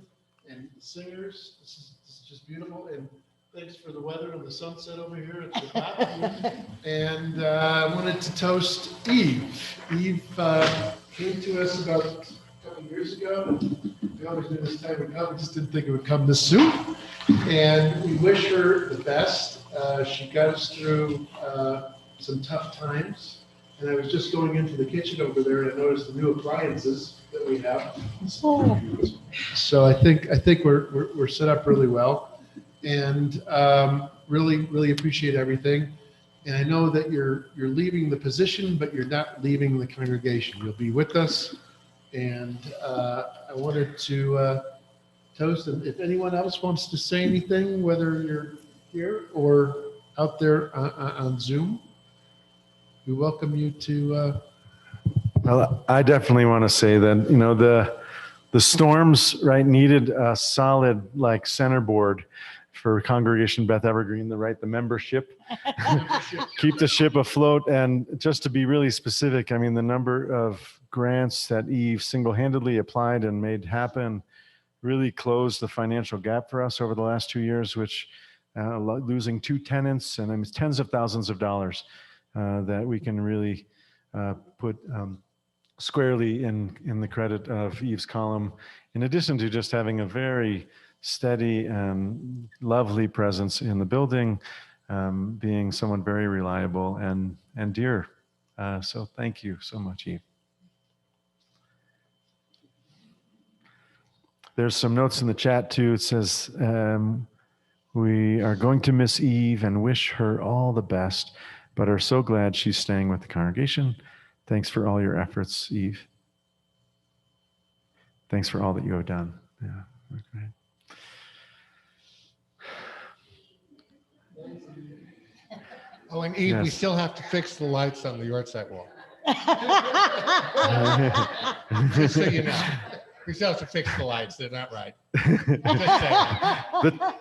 and the singers, this is just beautiful. And thanks for the weather and the sunset over here at the top. And I wanted to toast Eve. Eve came to us about a couple years ago. We always knew this time would come. We just didn't think it would come this soon. And we wish her the best. She got us through some tough times. And I was just going into the kitchen over there and I noticed the new appliances that we have. So I think we're set up really well, and really appreciate everything. And I know that you're leaving the position, but you're not leaving the congregation. You'll be with us. And I wanted to toast. And if anyone else wants to say anything, whether you're here or out there on Zoom, we welcome you to. Well, I definitely want to say that, the storms, right, needed a solid like centerboard for Congregation Beth Evergreen, the membership, keep the ship afloat. And just to be really specific, I mean, the number of grants that Eve single-handedly applied and made happen really closed the financial gap for us over the last 2 years, which losing 2 tenants and tens of thousands of dollars that we can really put squarely in the credit of Eve's column, in addition to just having a very steady and lovely presence in the building, being someone very reliable and dear. So thank you so much, Eve. There's some notes in the chat too. It says, We are going to miss Eve and wish her all the best, but are so glad she's staying with the congregation. Thanks for all your efforts, Eve. Thanks for all that you have done. Yeah, okay. Oh, and Eve, we Yes. still have to fix the lights on the yard-side wall. Just so you know. We still have to fix the lights. They're not right. Just saying.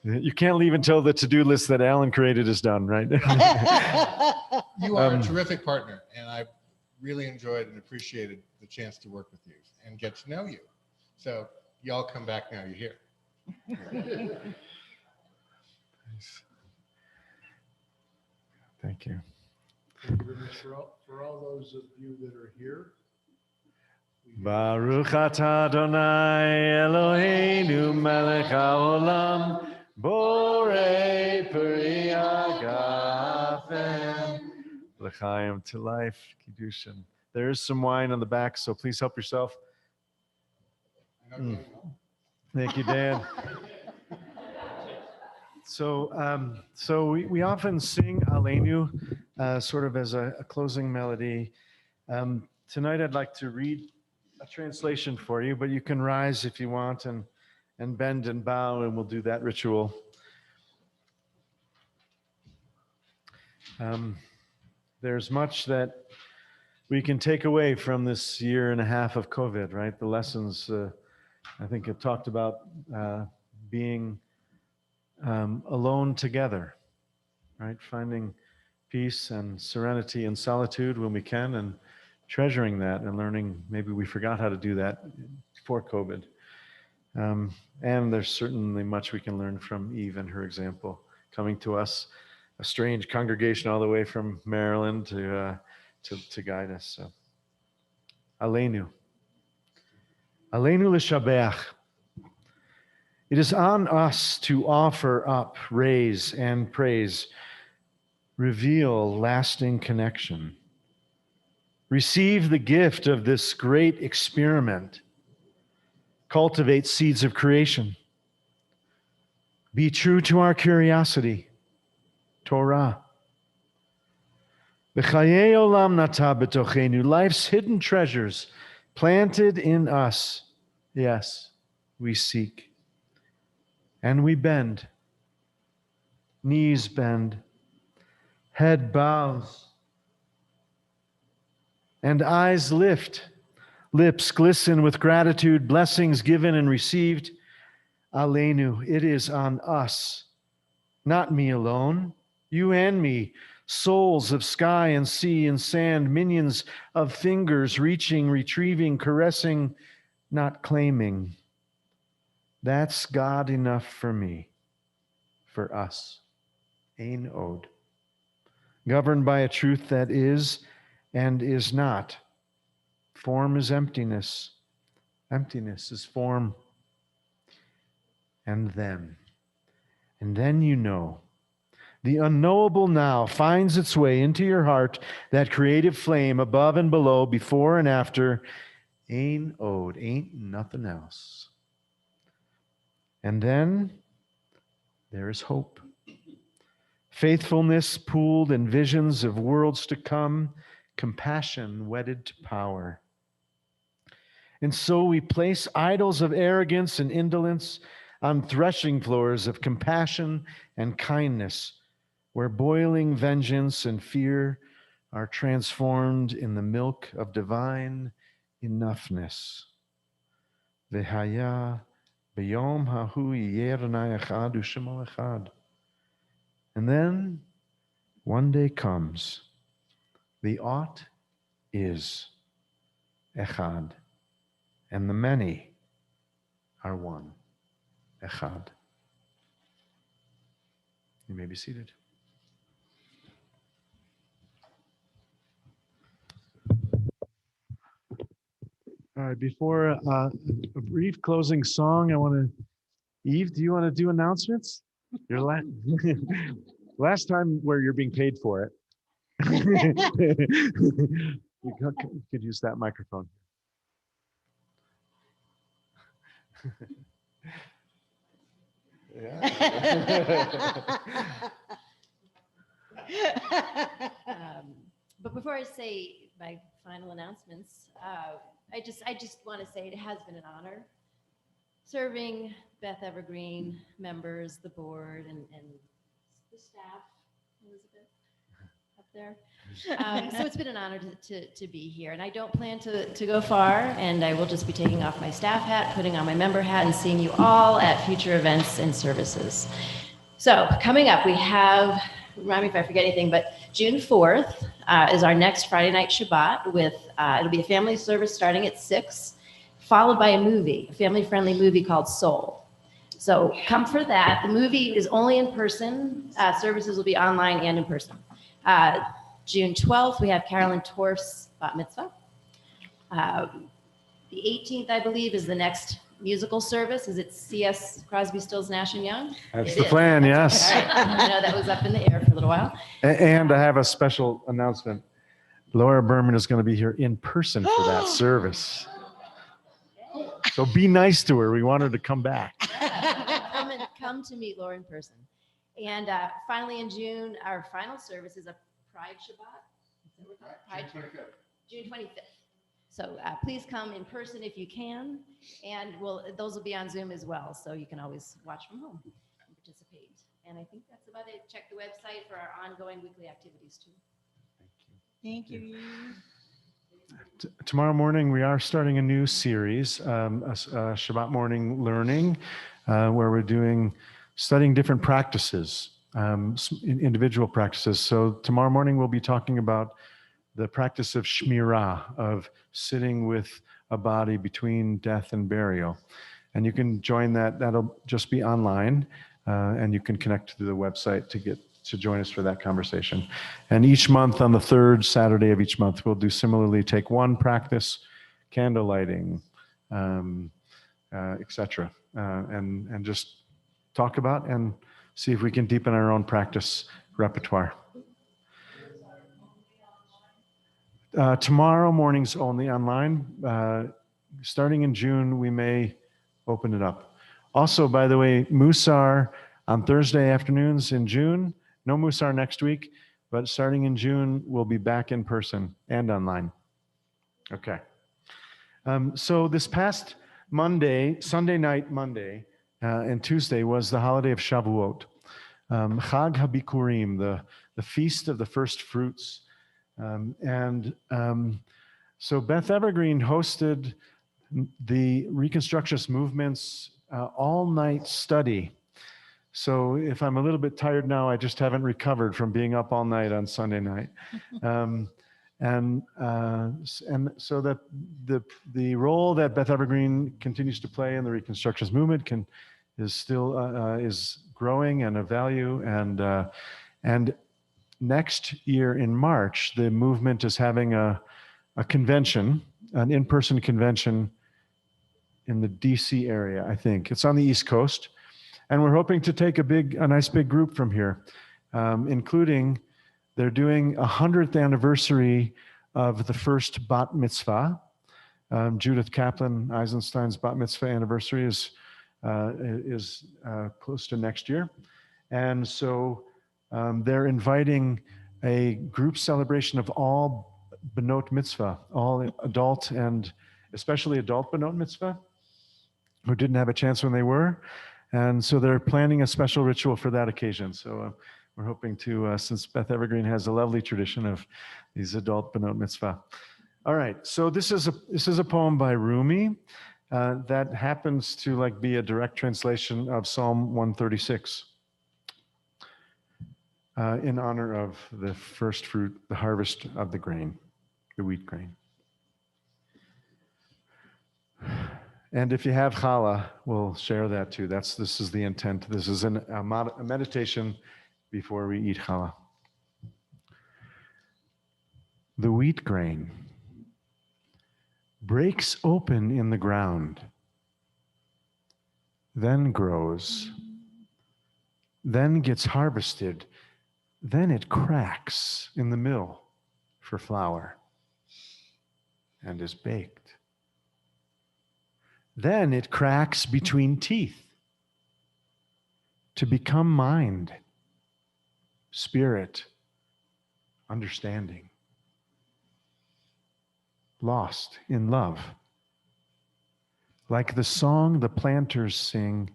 You can't leave until the to-do list that Alan created is done, right? You are a terrific partner, and I really enjoyed and appreciated the chance to work with you and get to know you. So y'all come back now you're here. Thank you. Thank you very much for all those of you that are here. Baruch atah Adonai Eloheinu melech haolam borei peri hagafen l'chaim, to life, kiddushin. There is some wine on the back, so please help yourself. Thank you, Dan. So we often sing Aleinu sort of as a closing melody. Tonight I'd like to read a translation for you, but you can rise if you want and bend and bow, and we'll do that ritual. There's much that we can take away from this year and a half of COVID, right? The lessons, I think it talked about being alone together, right? Finding peace and serenity and solitude when we can, and treasuring that and learning maybe we forgot how to do that before COVID. And there's certainly much we can learn from Eve and her example, coming to us, a strange congregation all the way from Maryland to guide us. So, Aleinu. Aleinu l'shabeach. It is on us to offer up, raise, and praise, reveal lasting connection. Receive the gift of this great experiment. Cultivate seeds of creation. Be true to our curiosity, Torah. B'chayei olam nata b'tochenu, life's hidden treasures planted in us. Yes, we seek. And we bend. Knees bend. Head bows. And eyes lift. Lips glisten with gratitude, blessings given and received. Aleinu, it is on us, not me alone, you and me, souls of sky and sea and sand, minions of fingers reaching, retrieving, caressing, not claiming. That's God enough for me, for us. Ein od. Governed by a truth that is and is not. Form is emptiness. Emptiness is form. And then you know. The unknowable now finds its way into your heart, that creative flame above and below, before and after. Ein od, ain't nothing else. And then there is hope. Faithfulness pooled in visions of worlds to come, compassion wedded to power. And so we place idols of arrogance and indolence on threshing floors of compassion and kindness, where boiling vengeance and fear are transformed in the milk of divine enoughness. V'haya b'yom hahu yeh Adonai echad u'shemo echad. And then one day comes, the ought is echad, and the many are one, echad. You may be seated. All right, before a brief closing song, Eve, do you want to do announcements? Your last time where you're being paid for it. You could use that microphone. But before I say my final announcements, I just want to say it has been an honor serving Beth Evergreen members, the board, and the staff, Elizabeth, up there. So it's been an honor to be here, and I don't plan to go far, and I will just be taking off my staff hat, putting on my member hat, and seeing you all at future events and services. So coming up, we have, remind me if I forget anything, but June 4th is our next Friday night Shabbat with, it'll be a family service starting at 6, followed by a movie, a family-friendly movie called Soul. So come for that. The movie is only in person. Services will be online and in person. June 12th, we have Carolyn Torf's Bat Mitzvah. The 18th, I believe, is the next musical service. Is it C.S. Crosby, Stills, Nash & Young? That's the plan, yes. All right. I know that was up in the air for a little while. And I have a special announcement. Laura Berman is going to be here in person for that service. So be nice to her. We want her to come back. Come to meet Laura in person. And finally in June, our final service is a Pride Shabbat. June 25th. So please come in person if you can. And those will be on Zoom as well. So you can always watch from home and participate. And I think that's about it. Check the website for our ongoing weekly activities too. Thank you. Tomorrow morning, we are starting a new series, a Shabbat morning learning, where we're studying different practices, individual practices. So tomorrow morning, we'll be talking about the practice of shmirah, of sitting with a body between death and burial. And you can join that. That'll just be online, and you can connect to the website to join us for that conversation. And each month, on the third Saturday of each month, we'll do similarly, take one practice, candle lighting, etc., and just talk about and see if we can deepen our own practice repertoire. Tomorrow morning's only online. Starting in June, we may open it up. Also, by the way, Musar on Thursday afternoons in June. No Musar next week, but starting in June, we'll be back in person and online. Okay. So this past Sunday night Monday, and Tuesday was the holiday of Shavuot. Chag HaBikurim, the feast of the first fruits. So Beth Evergreen hosted the Reconstructionist Movement's all-night study. So if I'm a little bit tired now, I just haven't recovered from being up all night on Sunday night. And so that the role that Beth Evergreen continues to play in the Reconstructionist movement is still is growing and of value. And next year in March, the movement is having a convention, an in-person convention in the DC area, I think. It's on the East Coast. And we're hoping to take a nice big group from here, including they're doing 100th anniversary of the first bat mitzvah. Judith Kaplan Eisenstein's bat mitzvah anniversary is close to next year. And so they're inviting a group celebration of all benot mitzvah, all adult and especially adult benot mitzvah, who didn't have a chance when they were. And so they're planning a special ritual for that occasion. So we're hoping to, since Beth Evergreen has a lovely tradition of these adult benot mitzvah. All right, so this is a poem by Rumi that happens to be a direct translation of Psalm 136 in honor of the first fruit, the harvest of the grain, the wheat grain. And if you have challah, we'll share that too. This is the intent. This is a meditation before we eat challah. The wheat grain breaks open in the ground, then grows, then gets harvested, then it cracks in the mill for flour and is baked. Then it cracks between teeth to become mind, spirit, understanding, lost in love. Like the song the planters sing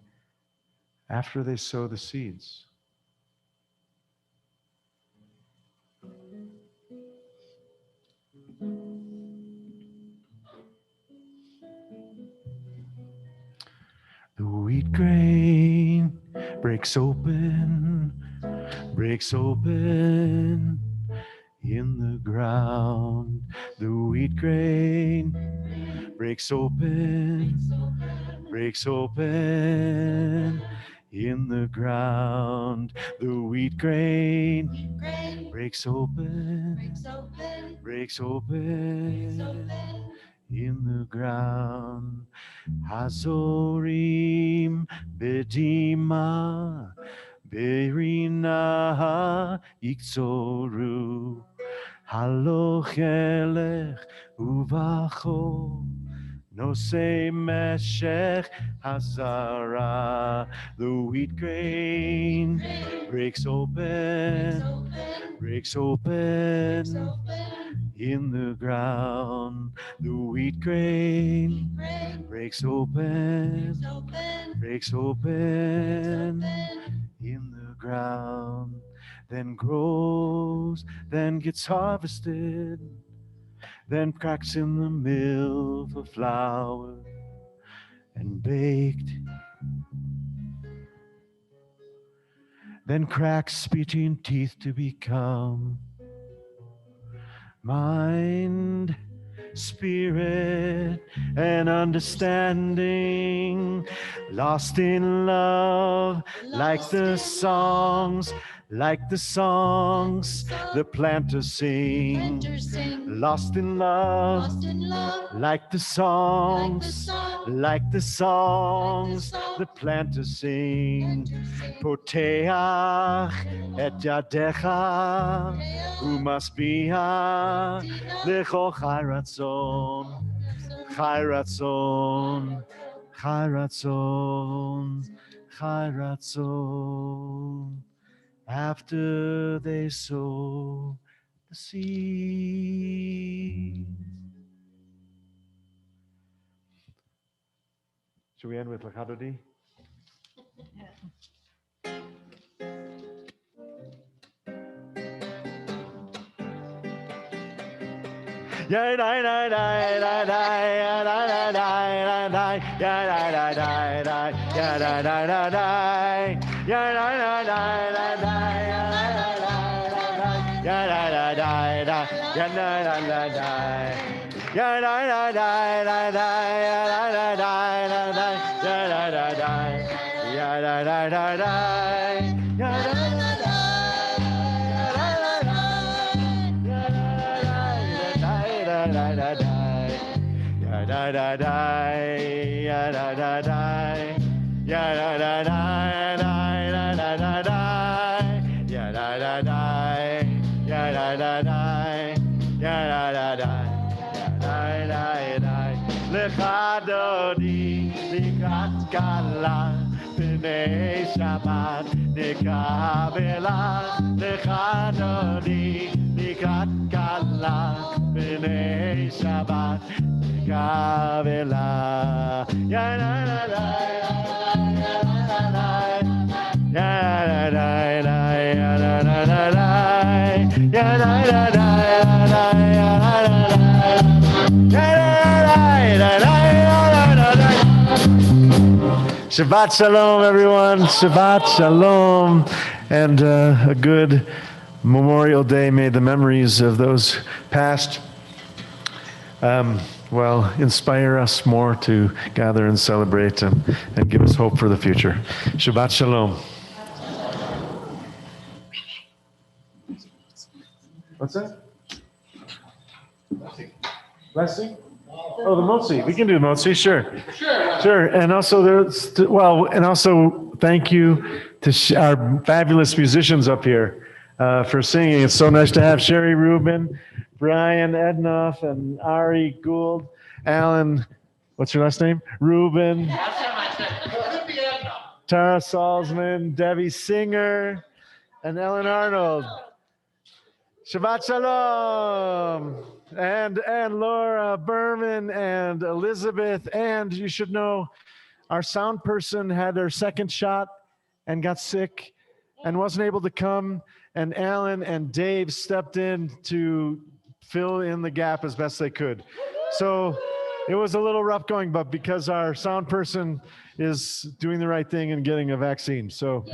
after they sow the seeds. The wheat grain breaks open in the ground. The wheat grain breaks open in the ground. The wheat grain breaks open in the ground. Hazorim bedima berina ikzoru halochelech uvacho nosei meshech hazara. The wheat grain breaks open in the ground. The wheat grain breaks open in the ground, then grows, then gets harvested, then cracks in the mill for flour and baked, then cracks between teeth to become mind, spirit, and understanding, lost in love, like the songs the planters sing. Lost in love, like the songs the planters sing. Poteach et yadecha umasbiach lecho chai ratzon. After they sow the seed. Should we end with L'chadodi? Yeah, die, die, die, die, die, die, die, die, yeah, die, die, die, die, yeah, die, die, die, die, yeah, die, die, die, die, yeah, die, die, die, die, yeah, die, die, die, die, yeah, die, die, die, die, yeah, die, die, die, die, yeah, die. Da da da ya da da da ya da da da da da da da ya da da da ya da da da ya da da da ya da da L'chadodi likrat kala b'nei Shabbat nekavela. L'chadodi likrat kala b'nei Shabbat nekavela. Ya la la la ya la la la ya la la la ya la la la ya la la la. Shabbat Shalom, everyone. Shabbat Shalom. And a good Memorial Day. May the memories of those past, inspire us more to gather and celebrate and give us hope for the future. Shabbat Shalom. What's that? Blessing? Oh, the motzi. We can do motzi, sure. Sure. And also thank you to our fabulous musicians up here for singing. It's so nice to have Sherry Rubin, Brian Ednoff, and Ari Gould, Alan, what's your last name? Rubin. Tara Salzman, Debbie Singer, and Ellen Arnold. Shabbat Shalom. And Laura Berman and Elizabeth. And you should know our sound person had her second shot and got sick and wasn't able to come. And Alan and Dave stepped in to fill in the gap as best they could. So it was a little rough going, but because our sound person is doing the right thing and getting a vaccine. So